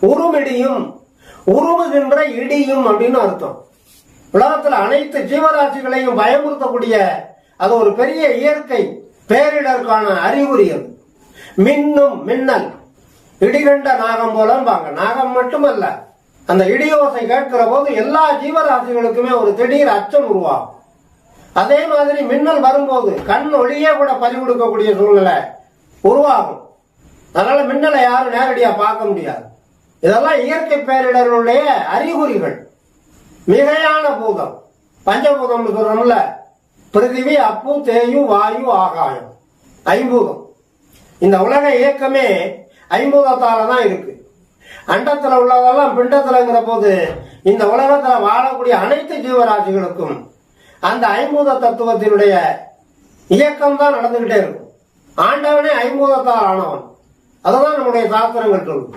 உருமிடியும், உருவுகின்ற இடியும் அப்படின்னு அர்த்தம். உலகத்துல அனைத்து ஜீவராசிகளையும் பயமுறுத்தக்கூடிய அது ஒரு பெரிய இயற்கை பேரிடருக்கான அறிகுறி. அது மின்னும், மின்னல், இடிகண்ட நாகம் போலம்பாங்க. நாகம் மட்டுமல்ல, அந்த இடியோசை கேட்கிற போது எல்லா ஜீவராசிகளுக்குமே ஒரு திடீர் அச்சம் உருவாகும். அதே மாதிரி மின்னல் வரும்போது கண் ஒளியே கூட பறிகொடுக்கக்கூடிய சூழ்நிலை உருவாகும். அதனால மின்னலை யாரும் நேரடியா பார்க்க முடியாது. இதெல்லாம் இயற்கை பேரிடர்களுடைய அறிகுறிகள். மிகையான பூதம், பஞ்சபூதம் சொல்றோம்ல, பிருத்திவி, அப்பு, தேயு, வாயு, ஆகாயம், ஐம்பூதம். இந்த உலக இயக்கமே ஐம்பூதத்தால தான் இருக்கு. அண்டத்துல உள்ளதெல்லாம் பிண்டத்துலங்கிற போது இந்த உலகத்துல வாழக்கூடிய அனைத்து ஜீவராசிகளுக்கும் அந்த ஐம்பூத தத்துவத்தினுடைய இயக்கம் தான் நடந்துகிட்டே இருக்கும். ஆண்டவனே ஐம்பூதத்தால் ஆனவன். அதுதான் நம்முடைய சாஸ்திரங்கள் சொல்லும்.